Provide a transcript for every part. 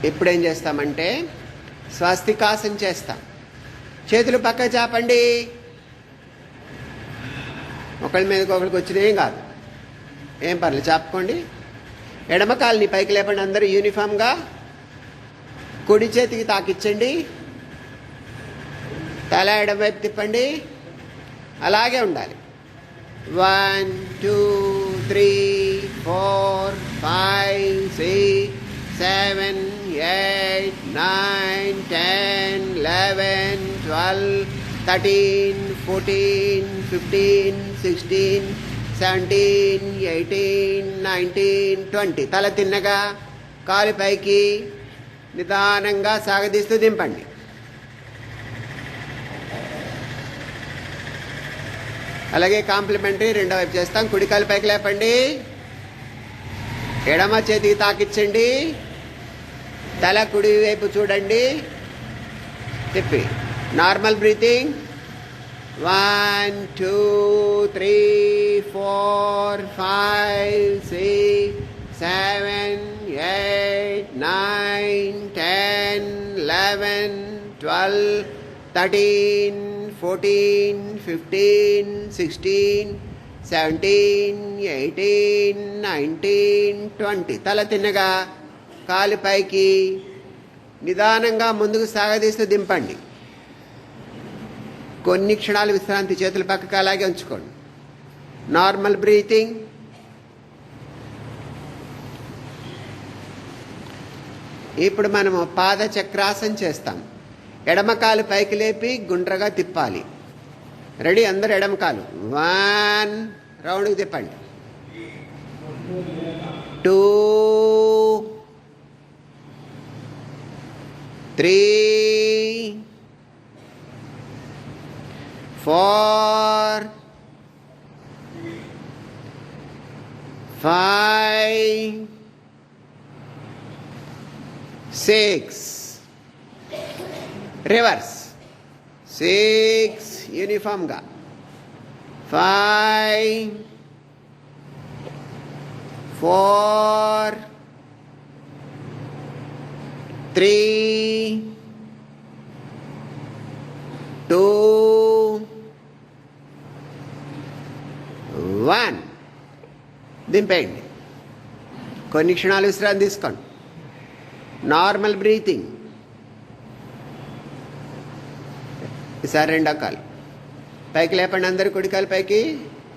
ఇప్పుడేం చేస్తామంటే స్వస్తికాసన చేస్తాం. చేతులు పక్క చాపండి. ఒకళ్ళ మీదకి ఒకరికి వచ్చినేం కాదు, ఏం పర్లేదు, చాపుకోండి. ఎడమ కాలుని పైకి లేపండి. అందరూ యూనిఫామ్గా. కుడి చేతికి తాకిచ్చండి. తల ఎడమవైపు తిప్పండి. అలాగే ఉండాలి. 1 2 3 4 5 6 7 8 9 10 11 12 13 14 15 16 17 18 19 20. తల తిన్నగా కాలు పైకి నిదానంగా సాగదీస్తూ దింపండి. అలాగే కాంప్లిమెంటరీ రెండో వైపు చేస్తాం. కుడి కాలు పైకి లేపండి. ఎడమ చేతికి తాకిచ్చండి. తల కుడి వైపు చూడండి. తిప్పి నార్మల్ బ్రీతింగ్. 1 2 3 4 5 6 7 8 9 10 11 12 13 14 15 16 17 18 19 20. తల తిన్నగా కాలు పైకి నిదానంగా ముందుకు సాగదీస్తూ దింపండి. కొన్ని క్షణాలు విశ్రాంతి. చేతుల పక్కకు అలాగే ఉంచుకోండి. Normal breathing. ఇప్పుడు మనము పాద చక్రాసన చేస్తాం. ఎడమ కాలు పైకి లేపి గుండ్రగా తిప్పాలి. రెడీ? అందరు ఎడమ కాలు 1 రౌండ్కి తిప్పండి. 2 3 4 5 6 రివర్స్. 6 యూనిఫామ్గా. 5 4 3 2 1. దింపేయండి. కొన్ని క్షణాలు విశ్రాంతి తీసుకోండి. Normal breathing. ఈసారి రెండో కాలు పైకి లేపండి. అందరు కుడికాలు పైకి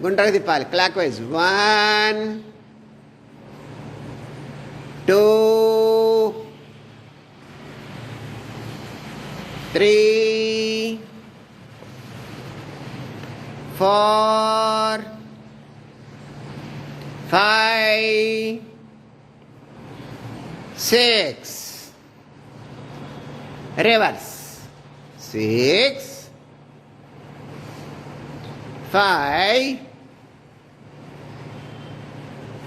గుండ్రగా తిప్పాలి. Clock wise. 1 2 3 4 5 6 రివర్స్. 6 5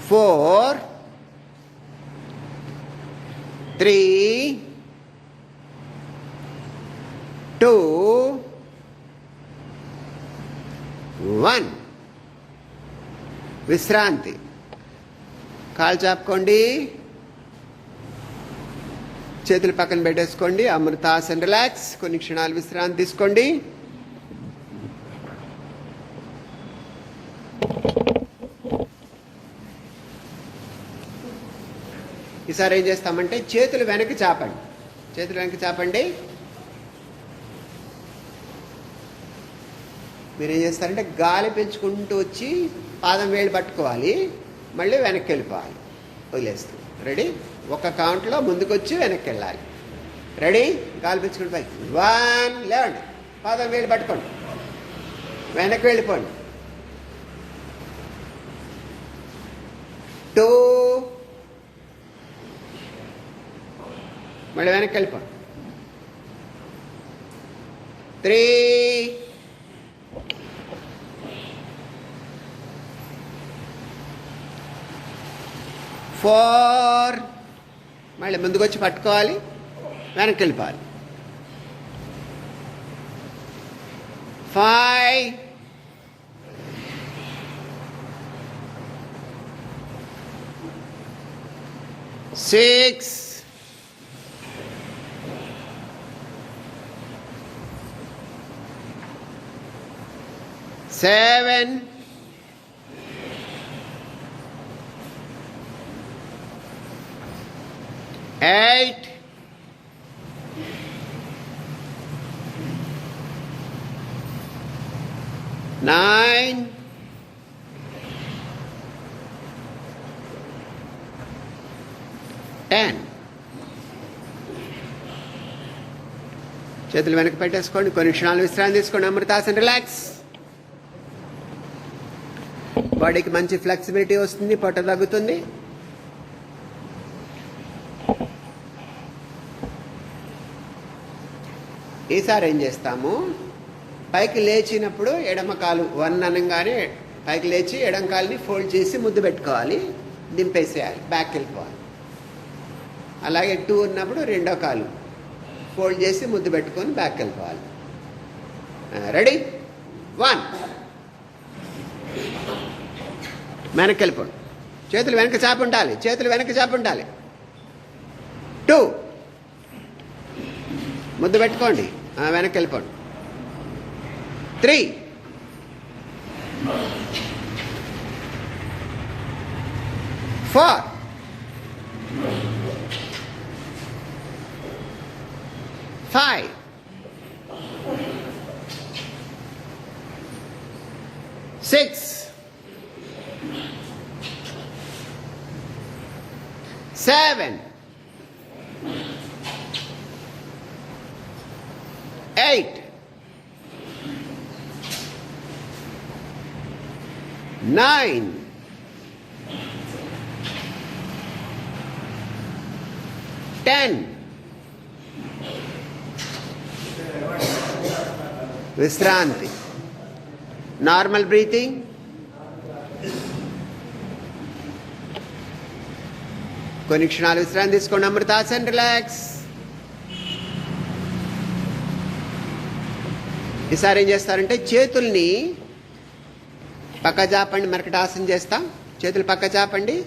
4 3 2 1. విశ్రాంతి. కాలు చాపుకోండి. చేతులు పక్కన పెట్టేసుకోండి. అమృతాసన్. రిలాక్స్. కొన్ని క్షణాలు విశ్రాంతి తీసుకోండి. ఈసారి ఏం చేస్తామంటే చేతులు వెనక్కి చాపండి. చేతులు వెనక్కి చాపండి. మీరేం చేస్తారంటే గాలి పీల్చుకుంటూ వచ్చి పాదం వేలు పట్టుకోవాలి. మళ్ళీ వెనక్కి వెళ్ళిపోవాలి. వదిలేస్తూ. రెడీ? ఒక కౌంట్లో ముందుకు వచ్చి వెనక్కి వెళ్ళాలి. రెడీ? గాలి పీల్చుకుంటూ పైకి. 1 లేవండి. పాదం వేలు పట్టుకోండి. వెనక్కి వెళ్ళిపోండి. 2 మళ్ళీ వెనక్కి వెళ్ళిపోండి. 3 4 మళ్ళీ ముందుకు వచ్చి పట్టుకోవాలి. వెనక్కి వెళ్ళిపోవాలి. 5 6 7 8 9 10. చేతులు వెనక్కి పెట్టేసుకోండి. కొన్ని క్షణాలు విశ్రాంతి తీసుకోండి. అమృతాసన్ రిలాక్స్. బాడీకి మంచి ఫ్లెక్సిబిలిటీ వస్తుంది, పొట్ట తగ్గుతుంది. ఈసారి ఏం చేస్తాము, పైకి లేచినప్పుడు ఎడమ కాలు 1 అనగానే పైకి లేచి ఎడమ కాలుని ఫోల్డ్ చేసి ముద్దు పెట్టుకోవాలి, దింపేసేయాలి, బ్యాక్ వెళ్ళిపోవాలి. అలాగే 2 ఉన్నప్పుడు రెండో కాలు ఫోల్డ్ చేసి ముద్దు పెట్టుకొని బ్యాక్ వెళ్ళిపోవాలి. రెడీ? 1 వెనక్కి వెళ్ళిపోండి. చేతులు వెనక చాప ఉండాలి, చేతులు వెనక చాప ఉండాలి. 2 ముద్దు పెట్టుకోండి, వెనక్కి వెళ్ళిపోండి. 3 4 5 6 7 8 9 10. విశ్రాంతి. Normal breathing. కొన్ని క్షణాలు విశ్రాంతి తీసుకోండి. అమృతాసన్ రిలాక్స్. ఈసారి ఏం చేస్తారంటే చేతుల్ని పక్క చాపండి. మర్కటాసన్ చేస్తాం. చేతులు పక్క చాపండి,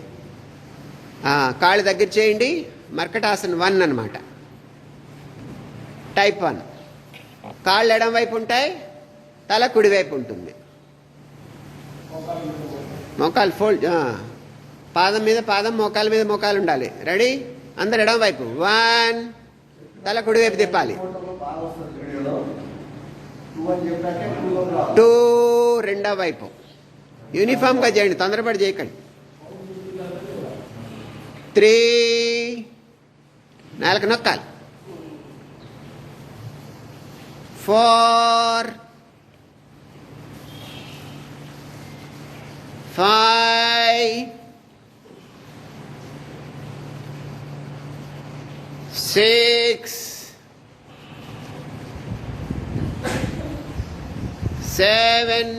కాళ్ళు దగ్గర చేయండి. మర్కటాసన్ 1 అన్నమాట. టైప్ 1. కాళ్ళు ఎడం వైపు ఉంటాయి, తల కుడివైపు ఉంటుంది. మోకాలు ఫోల్డ్, పాదం మీద పాదం, మోకాల మీద మోకాలు ఉండాలి. రెడీ? అందరు ఎడం వైపు. 1, తల కుడివైపు తిప్పాలి. 2 రెండో వైపు. యూనిఫామ్గా చేయండి, తొందరపడి చేయకండి. 3 నేలకు నొక్కాలి. 4 5 6 7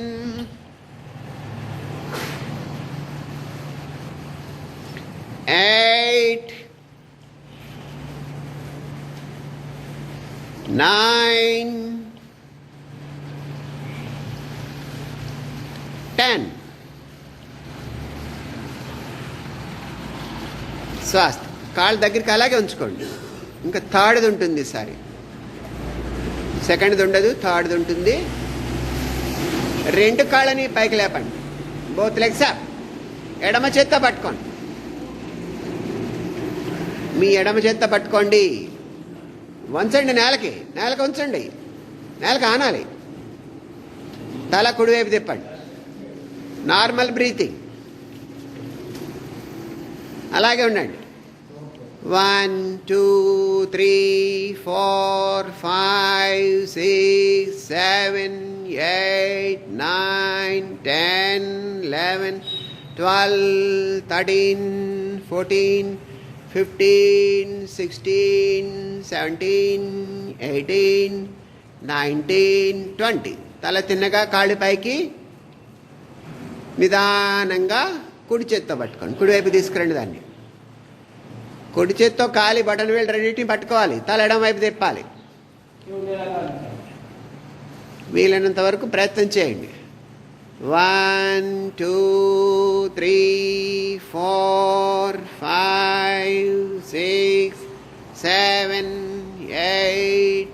8 9 10. శ్వాస కాళ్ళ దగ్గరికి అలాగే ఉంచుకోండి. ఇంకా థర్డ్ది ఉంటుంది ఈసారి. సెకండ్ది ఉండదు, థర్డ్ది ఉంటుంది. 2 కాళ్ళని పైకి లేపండి. Both legs up. ఎడమ చేత్తో పట్టుకోండి. మీ ఎడమ చేత్తో పట్టుకోండి. వంచండి నేలకి, నేలకు ఉంచండి. నేలకు ఆనాలి. తల కుడివైపు తిప్పండి. Normal breathing. అలాగే ఉండండి. 1 2 3 4 5 6 7 8 9 10 11 12 13 14 15 16 17 18 19 20. తల తిన్నగా కాళ్ళు పైకి, నిదానంగా కుడి చేత్తో పట్టుకోండి. కుడివైపు తీసుకురండి దాన్ని. కుడి చేత్తో కాలి బటన్ వేలు రెండింటిని పట్టుకోవాలి, తల ఎడం వైపు తిప్పాలి. వీలైనంత వరకు ప్రయత్నం చేయండి. 1 2 3 4 5 6 7 8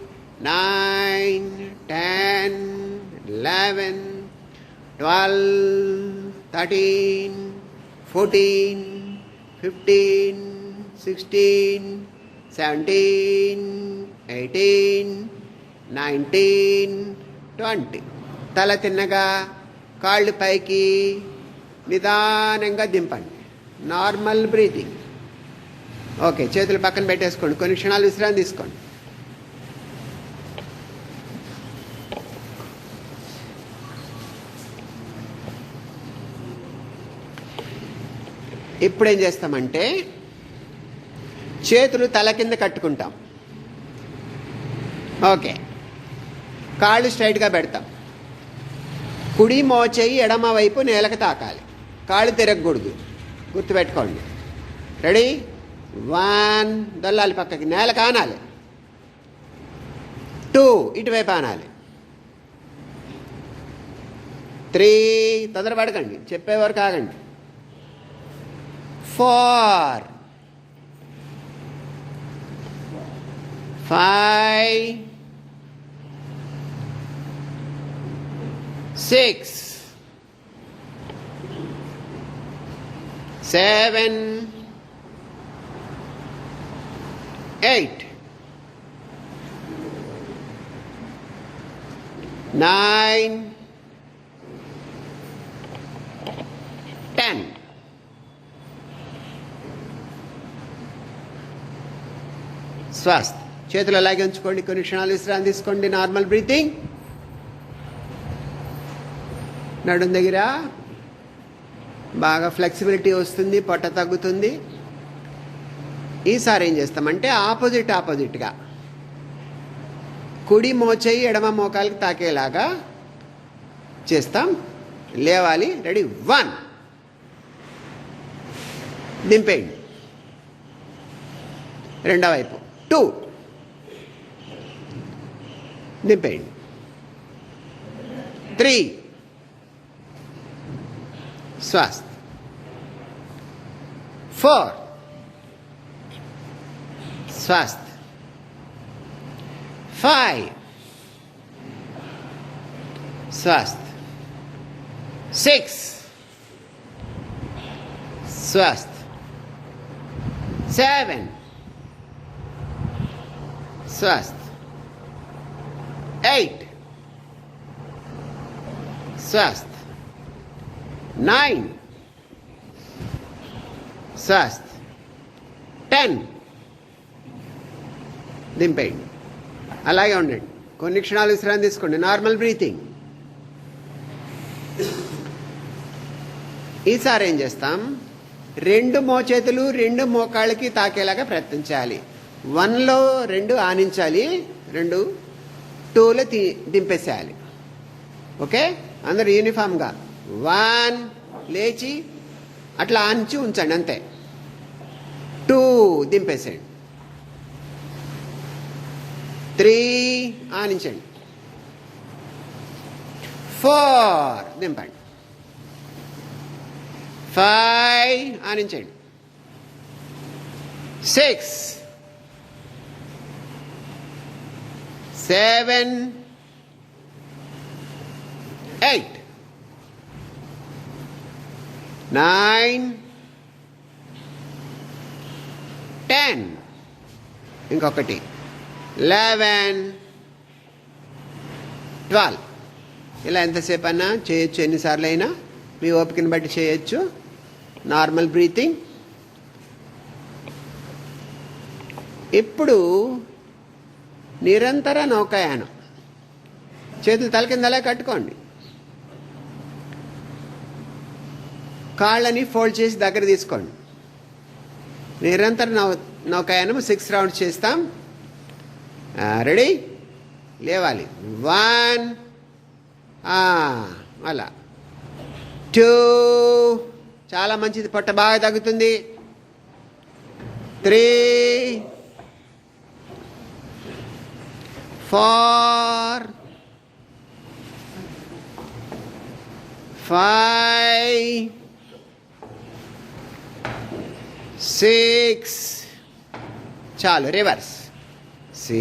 9 10 11 12 13 14 15 16 17 18 19 20. తల తిన్నగా కాళ్ళు పైకి నిదానంగా దింపండి. Normal breathing. ఓకే, చేతులు పక్కన పెట్టేసుకోండి. కొన్ని క్షణాలు విశ్రాంతి తీసుకోండి. ఇప్పుడు ఏం చేస్తామంటే చేతులు తల కింద కట్టుకుంటాం. ఓకే, కాళ్ళు స్ట్రైట్గా పెడతాం. కుడి మోచేయి ఎడమ వైపు నేలకు తాకాలి. కాళ్ళు తిరగకూడదు, గుర్తుపెట్టుకోండి. రెడీ? 1 దొల్లాలి పక్కకి, నేలకు ఆనాలి. 2 ఇటువైపు ఆనాలి. 3 తొందరపడకండి, చెప్పే వరకు ఆగండి. 4 5 6 7 8 9 10. స్వస్థ. చేతులు అలాగే ఉంచుకోండి. కొన్ని క్షణాలు విశ్రాంతి తీసుకోండి. Normal breathing. నడుం దగ్గర బాగా ఫ్లెక్సిబిలిటీ వస్తుంది, పొట్ట తగ్గుతుంది. ఈసారి ఏం చేస్తామంటే ఆపోజిట్గా కుడి మోచేయి ఎడమ మోకాలకి తాకేలాగా చేస్తాం. లేవాలి. రెడీ? 1 దింపేయండి. రెండో వైపు 2 దింపేయండి. 3 స్వస్థ. 4 స్వస్థ. 5 స్వస్థ. 6 స్వస్థ. 7 స్వస్థ. 8 స్వస్థ. 9 స్వస్థ. 10 దింపేయండి. అలాగే ఉండండి. కొన్ని క్షణాలు విశ్రాంతి తీసుకోండి. Normal breathing. ఈసారి ఏం చేస్తాం? 2 మోచేతులు 2 మోకాళ్ళకి తాకేలాగా ప్రయత్నించాలి. 1లో 2 ఆనించాలి, 2లో దింపేసేయాలి. ఓకే, అందరూ యూనిఫామ్గా 1 లేచి అట్లా ఆనించి ఉంచండి, అంతే. 2 దింపేసేయండి. 3 ఆనించండి. 4 దింపండి. 5 ఆనించండి. 6 7 8 9 10 ఇంకొకటి 11 12. ఇలా ఎంతసేపు అన్నా చేయొచ్చు, ఎన్నిసార్లు అయినా మీ ఓపికని బట్టి చేయొచ్చు. Normal breathing. ఇప్పుడు నిరంతర నౌకాయానం. చేతులు తల కింద అలా కట్టుకోండి. కాళ్ళని ఫోల్డ్ చేసి దగ్గర తీసుకోండి. నిరంతర నౌకాయానం 6 రౌండ్స్ చేస్తాం. రెడీ? లేవాలి. 1 అలా. 2 చాలా మంచిది, పొట్ట బాగా తగ్గుతుంది. 3 4 5 6 చాలు రివర్స్ 6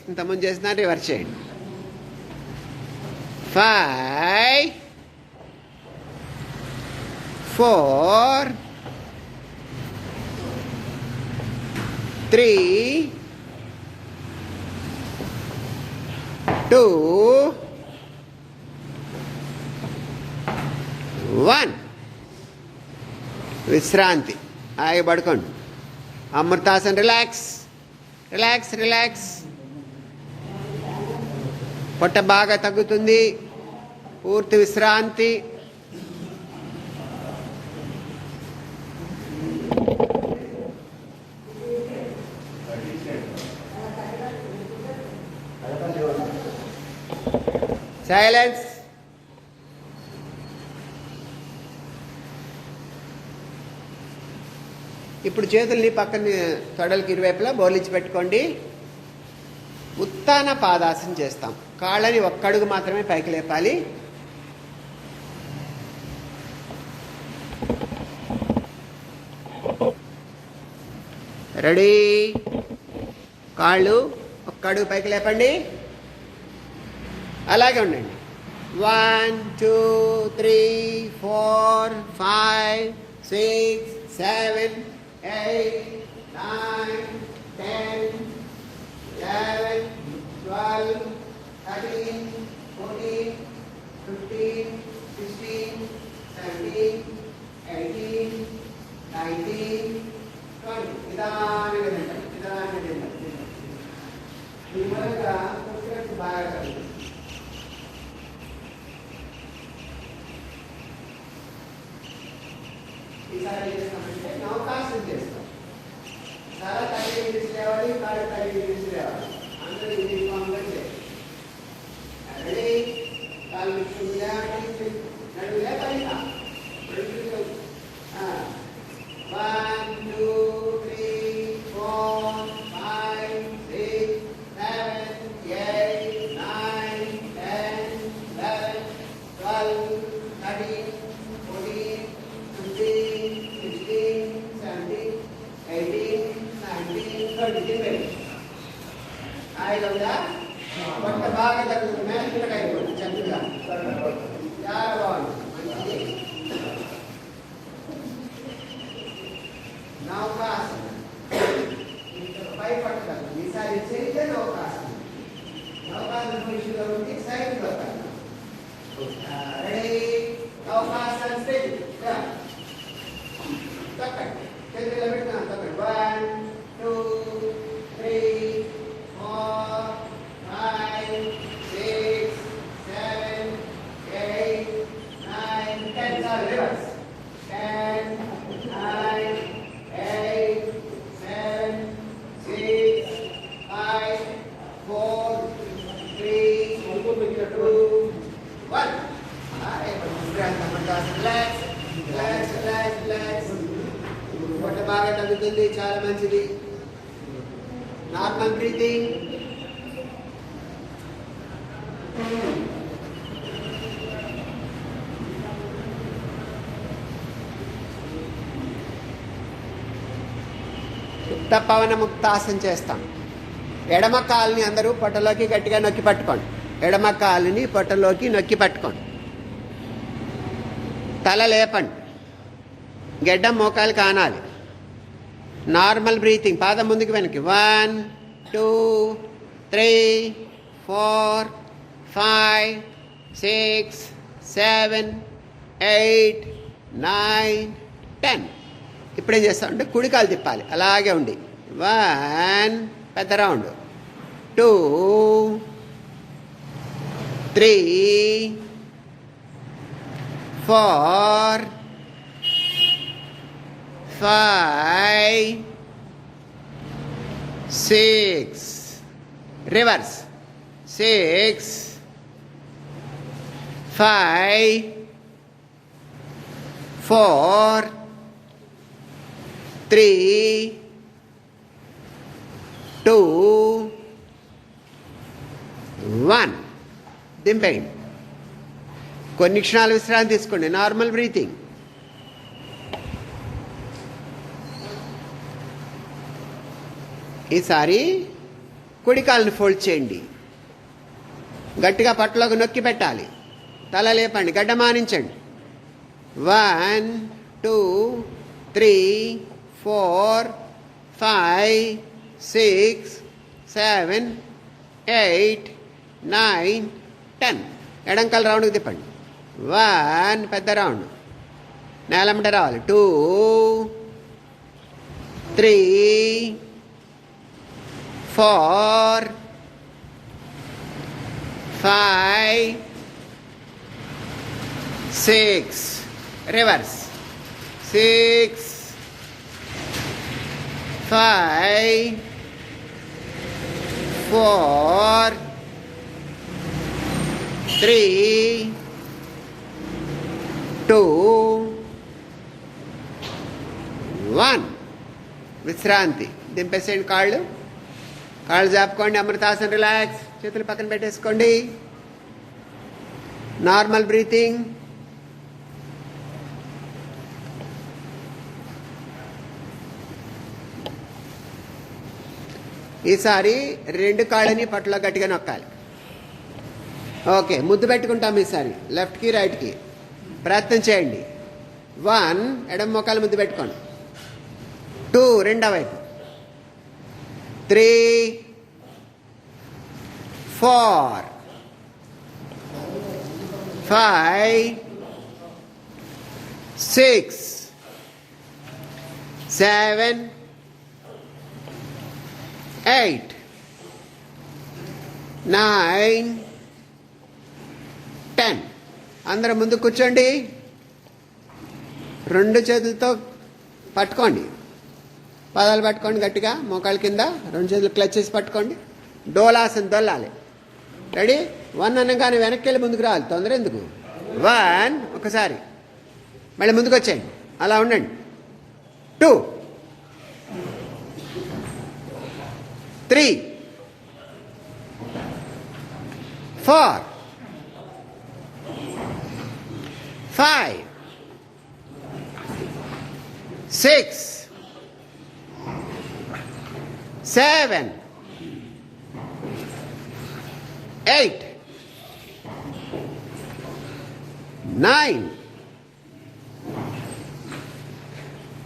ఇంతకుముందు చేసిన రివర్స్ చేయండి 5 4 3 2 1 విశ్రాంతి ఆగి పడుకోండి అమృతాసన్ రిలాక్స్ రిలాక్స్ రిలాక్స్ పొట్ట బాగా తగ్గుతుంది పూర్తి విశ్రాంతి సైలెన్స్ ఇప్పుడు చేతుల్ని పక్కన తొడలకి ఇరువైపులా బోర్లించి పెట్టుకోండి ఉత్తాన పాదాసనం చేస్తాం కాళ్ళని ఒక్కడుగు మాత్రమే పైకి లేపాలి రెడీ కాళ్ళు ఒక్కడుగు పైకి లేపండి అలాగే ఉండండి 1 2 3 4 5 6 7 8 9 10 11 12 13 14 15 16 17 18 19 20 నిదానంగా తింటాం నిదానంగా తింటాం ఈ మూలంగా పుస్తకం బాగా కలుగుతుంది ఈసారి ఏం చేస్తామంటే నౌకాసనం చేస్తాం చాలా తల్లి తీసుకురావాలి కాళ్ళు తల్లి తీసుకురావాలి అందరూ యూనిఫామ్గా చేయాలి రెడీ కాళ్ళు నడువులే పైన 1 2 3 4 5 6 7 8 9 10 11 12 13 14 పొట్ట బాగా తగ్గుతుంది మేలుగా అయిపోతుంది చక్కగా చాలా బాగుంది మంచిది నౌకాసనం భయపడతాను ఈసారి చేస్తే నౌకాసనం నౌకాసన పొజిషన్లో ఉండి సైడ్లో రెడీ నౌకాసన స్టేజ్ తక్కండి చేతుల్లో పెట్టుకున్నాను తక్కండి 1 2 3 4 5 6 7 8 9 10 చాలు reverse 10 9 8 7 6 5 4 3 2 1 relax relax relax relax పొట్ట బాగా తగ్గుతుంది చాలా మంచిది నార్మల్ బ్రీతింగ్ సుప్త పవన ముక్తాసనం చేస్తాం ఎడమ కాలుని అందరూ పొట్టలోకి గట్టిగా నొక్కి పట్టుకోండి ఎడమ కాలుని పొట్టలోకి నొక్కి పట్టుకోండి తల లేపండి గెడ్డం మోకాలు కానాలి నార్మల్ బ్రీతింగ్ పాదం ముందుకు వెనక్కి 1 2 3 4 5 6 7 8 9 10 ఇప్పుడేం చేస్తామంటే కుడికాలు తిప్పాలి అలాగే ఉండి 1 పెద్ద రౌండ్ 2 3 4 5 6 reverse 6 5 4 3 2 1 దింపేయండి. కొన్ని క్షణాలు విశ్రాంతి తీసుకోండి. Normal breathing. ఈసారి కుడి కాలుని ఫోల్డ్ చేయండి. గట్టిగా పట్టులోకి నొక్కి పెట్టాలి. తల లేపండి. గడ్డ మానించండి. 1 2 3 4 5 6 7 8 9 10. ఎడంకాలు రౌండ్కి తిప్పండి. 1 పెద్ద రౌండ్. నేలమ్మట రావాలి. 2 3 4 5 6 రివర్స్ 6 5 4 3 2 1. విశ్రాంతి. దింపేసేయండి. కాళ్ళు జాపుకోండి. అమృతాసన్. రిలాక్స్. చేతులు పక్కన పెట్టేసుకోండి. Normal breathing. ఈసారి 2 కాళ్ళని పట్టులో గట్టిగా నొక్కాలి. ఓకే, ముద్దు పెట్టుకుంటాం ఈసారి. లెఫ్ట్కి రైట్కి ప్రయత్నం చేయండి. 1 ఎడమ మోకాలు ముద్దు పెట్టుకోండి. 2 రెండో వైపు. 3 4 5 6 7 8 9 10. అందరం ముందు కూర్చోండి. 2 చేతులతో పట్టుకోండి. పాదాలు పట్టుకోండి గట్టిగా. మోకాళ్ళ కింద 2 చేతులు క్లచ్ చేసి పట్టుకోండి. డోలాసన్ దొల్లాలి. రెడీ? 1 అనగానే వెనక్కి వెళ్ళి ముందుకు రావాలి. తొందర ఎందుకు? 1 ఒకసారి. మళ్ళీ ముందుకు వచ్చేయండి. అలా ఉండండి. 2 3 4 5 6 7 8 9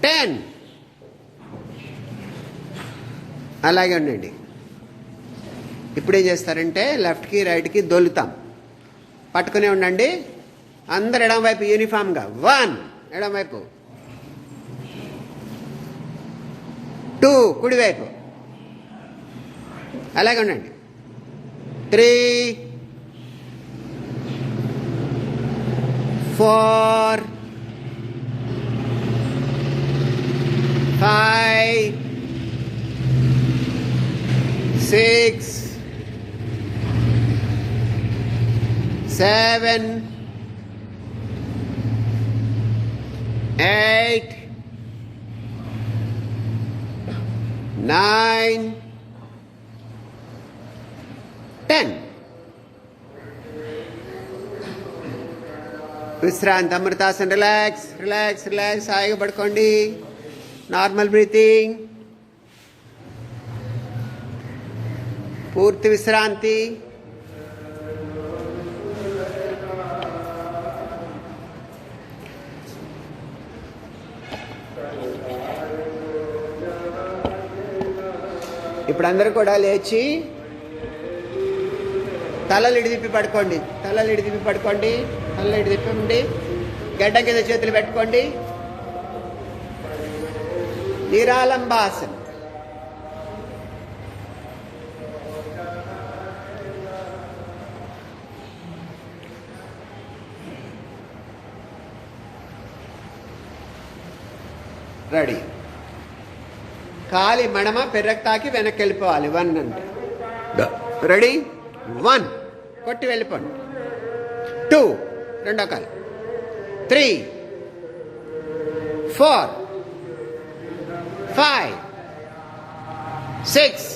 10. అలాగే ఉండండి. ఇప్పుడు ఏం చేస్తారంటే లెఫ్ట్కి రైట్కి దొల్లుతాం. పట్టుకునే ఉండండి. అందరు ఎడం వైపు యూనిఫామ్గా. 1 ఎడం వైపు. 2 కుడివైపు. అలాగే ఉండండి. 3 4 5 6 7 8 9 10. విశ్రాంతి. అమృతాసన్. Relax relax relax. హాయిగా పడుకోండి. Normal breathing. పూర్తి విశ్రాంతి. ఇప్పుడు అందరూ కూడా లేచి తలలు ఇడిదిప్పి పడుకోండి. తలలు ఇడిదిప్పి పడుకోండి. తలలు ఇడిదిప్పండి. గడ్డ కింద చేతులు పెట్టుకోండి. నిరాలంబాసన్. రెడీ. కాలి మడమ పెర్రకు తాకి వెనక్కి వెళ్ళిపోవాలి. 1 అంటే రెడీ. 1 కొట్టి వెళ్ళిపోండి. 2 రెండో కాలు. 3 4 5 6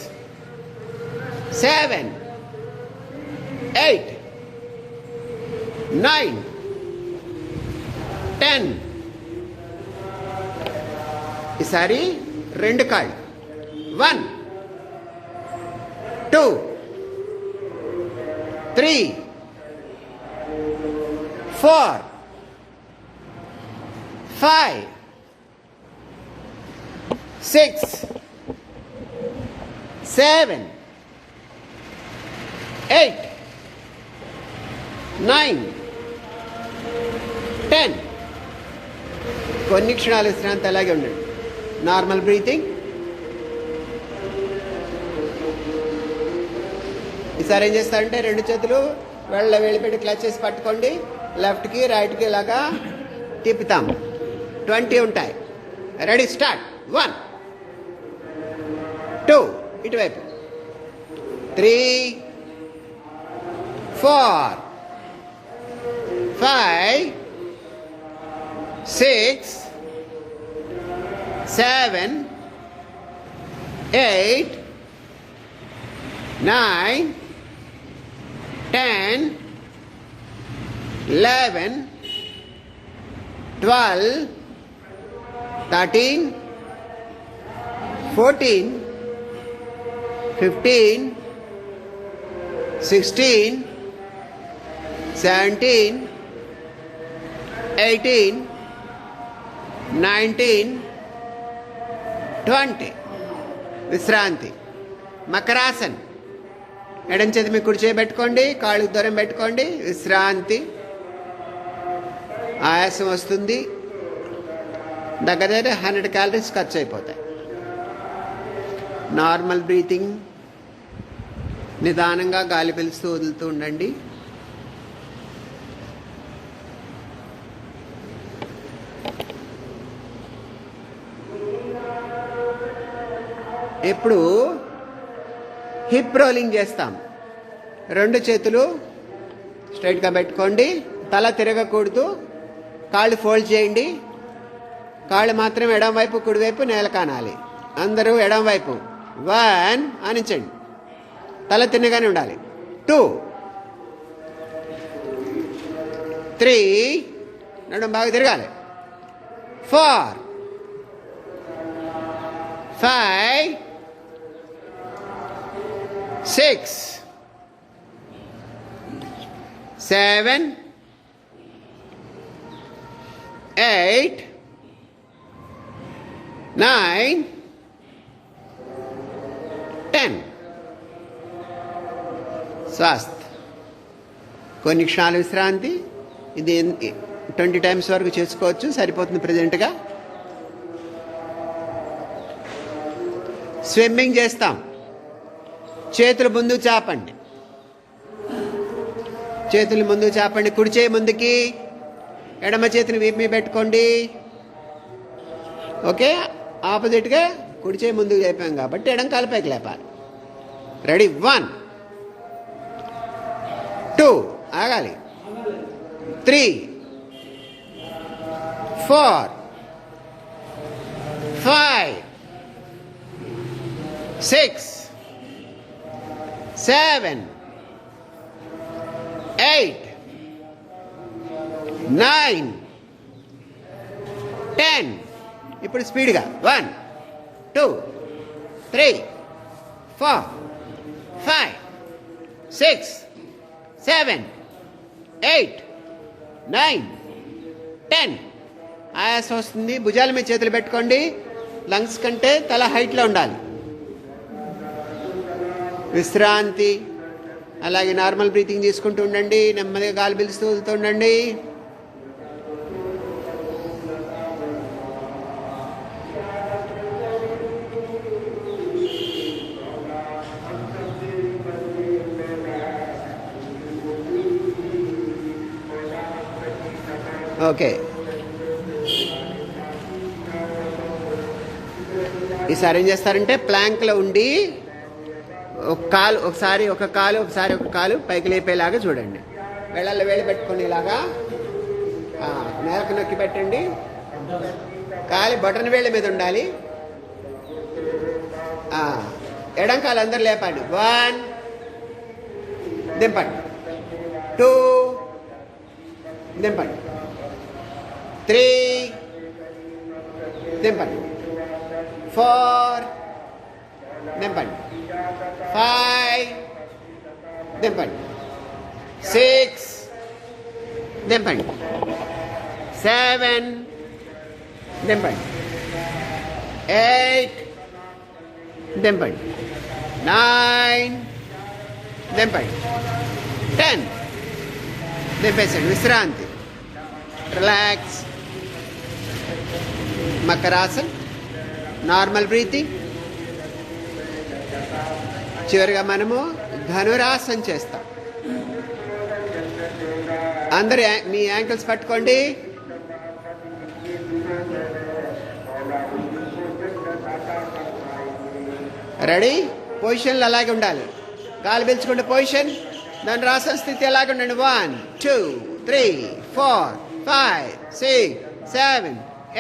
7, 8, 9, 10. ఈసారి రెండు కాళ్ళు. 1, 2, 3, 4, 5, 6, 7, 8, 9, 10. కొన్ని క్షణాలు విశ్రాంతి అలాగే ఉండండి. Normal breathing. ఈసారి ఏం చేస్తారంటే రెండు చేతులు వేళ్ళు పెట్టి క్లచ్ చేసి పట్టుకోండి. లెఫ్ట్కి రైట్కి ఇలాగా తిప్పుతాం. 20 ఉంటాయి. Ready, start. 1, 2, ఇటువైపు, 3, 4, 5, 6, 7, 8, 9, 10, 11, 12, 13, 14, 15, 16, 17, 18, 19, 20. విశ్రాంతి. మకరాసన్. ఎడం చేతి మీ కుడి చేయి పెట్టుకోండి, కాళ్ళు దూరం పెట్టుకోండి. విశ్రాంతి. ఆయాసం వస్తుంది, దగ్గర 100 క్యాలరీస్ ఖర్చు అయిపోతాయి. Normal breathing. నిదానంగా గాలి పీలుస్తూ వదులుతూ ఉండండి. ఇప్పుడు హిప్ రోలింగ్ చేస్తాం. రెండు చేతులు స్ట్రైట్గా పెట్టుకోండి, తల తిరగకూడదు, కాళ్ళు ఫోల్డ్ చేయండి. కాళ్ళు మాత్రం ఎడం వైపు కుడివైపు నేల కానాలి. అందరూ ఎడం వైపు. 1 అనించండి, తల తిన్నగానే ఉండాలి. 2, 3, నడుము బాగా తిరగాలి. 4, 5, 6, 7, 8, 9, 10. స్వాస్థ్. కొన్ని క్షణాల విశ్రాంతి. ఇది 20 టైమ్స్ వరకు చేసుకోవచ్చు, సరిపోతుంది ప్రజెంట్గా. స్విమ్మింగ్ చేస్తాం. చేతులు ముందు చాపండి, చేతులు ముందు చాపండి. కుడి చేయి ముందుకి, ఎడమ చేతిని వీపు మీద పెట్టుకోండి. ఓకే, ఆపోజిట్గా కుడి చేయి ముందుకు లేపాం కాబట్టి ఎడం కాలు పైకి లేపాలి. రెడీ. 1, 2, ఆగాలి. 3, 4, 5, 6, 7, 8, 9, 10. ఇప్పుడు స్పీడ్గా 1, 2, 3, 4, 5, 6, 7, 8, 9, 10. ఆయాసం వస్తుంది, భుజాల మీద చేతులు పెట్టుకోండి. లంగ్స్ కంటే తల హైట్లో ఉండాలి. విశ్రాంతి. అలాగే నార్మల్ బ్రీతింగ్ తీసుకుంటూ ఉండండి. నెమ్మదిగా గాలి పీలుస్తూ వదులుతూ ఉండండి. ఓకే, ఈసారి ఏం చేస్తారంటే ప్లాంక్లో ఉండి ఒక కాలు ఒకసారి ఒక కాలు పైకి లేపేలాగా చూడండి. వేళ్ళల్లో వేళ్ళు పెట్టుకొని ఇలాగా నేలకు నొక్కి పెట్టండి. కాలి బటన్ వేళ్ళ మీద ఉండాలి. ఎడం కాలు అందరు లేపండి. 1, దింపండి. 2 దింపండి. 3 దింపండి. 4 దింపండి. 5 దింపండి. 6 దింపండి. 7 దింపండి. 8 దింపండి. 9 దింపండి. 10 దింపేసండి. విశ్రాంతి. రిలాక్స్. మకరాసన్, నార్మల్ బ్రీతింగ్. చివరిగా మనము ధనురాసన్ చేస్తాం. అందరు మీ యాంకిల్స్ పట్టుకోండి. రెడీ? పొజిషన్లు అలాగే ఉండాలి. గాలి పీల్చుకుంటే పొజిషన్. ధనురాసన స్థితి అలాగే ఉండండి. 1 2 3 4 5 6 7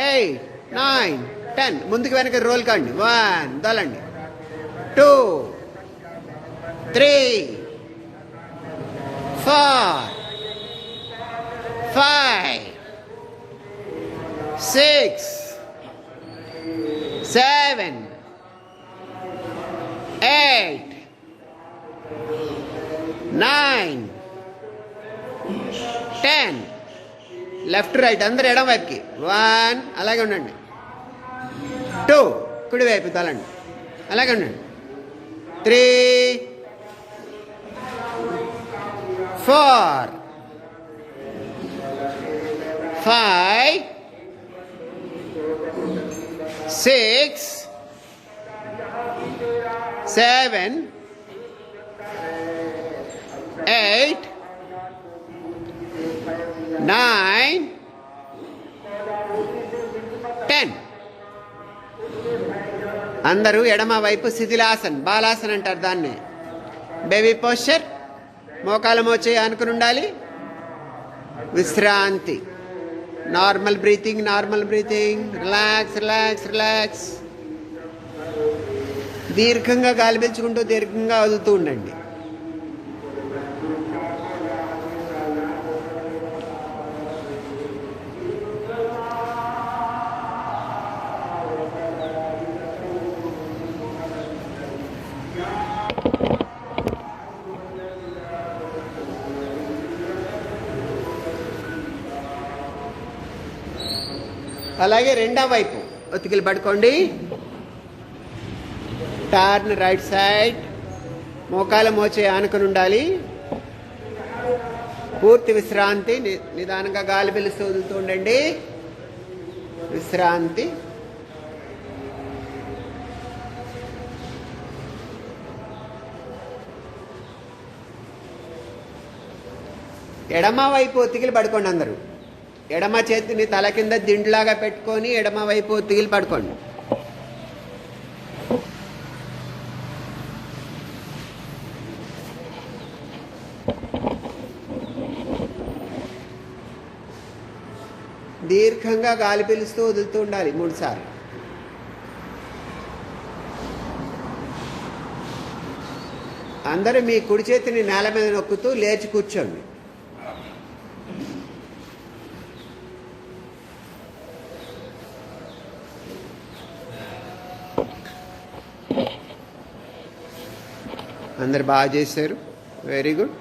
8 9 10. ముందుకు వెనక రోల్ కండి. 1 దొలండి. 2 3 4 5 6 7 8 9 10. లెఫ్ట్ రైట్ అందరు ఎడం వైపుకి. 1 అలాగే ఉండండి. 2 కుడి వైపు తలండి. అలాగే ఉండండి. 3 4 5 6 7 8 9 10. అందరూ ఎడమ వైపు శిథిలాసన్, బాలాసన్ అంటారు దాన్ని. Baby posture. మోకాలు మోచే అనుకుని ఉండాలి. విశ్రాంతి. Normal breathing, normal breathing. Relax relax relax. దీర్ఘంగా గాలి పీల్చుకుంటూ దీర్ఘంగా వదులుతూ ఉండండి. అలాగే రెండో వైపు ఒత్తికిలు పడుకోండి. Turn right side. మోకాలు మోచే ఆనుకుని ఉండాలి. పూర్తి విశ్రాంతి. నిదానంగా గాలి పీలుస్తూ వదులుతూ ఉండండి. విశ్రాంతి. ఎడమ వైపు ఒత్తికిలు పడుకోండి. అందరూ ఎడమ చేతిని తల కింద దిండులాగా పెట్టుకొని ఎడమ వైపు ఒత్తికిలు పడుకోండి. దీర్ఘంగా గాలి పీలుస్తూ వదులుతూ ఉండాలి 3 సార్లు. అందరూ మీ కుడి చేతిని నేల మీద నొక్కుతూ లేచి కూర్చోండి. అందరు బాగా చేశారు. Very good.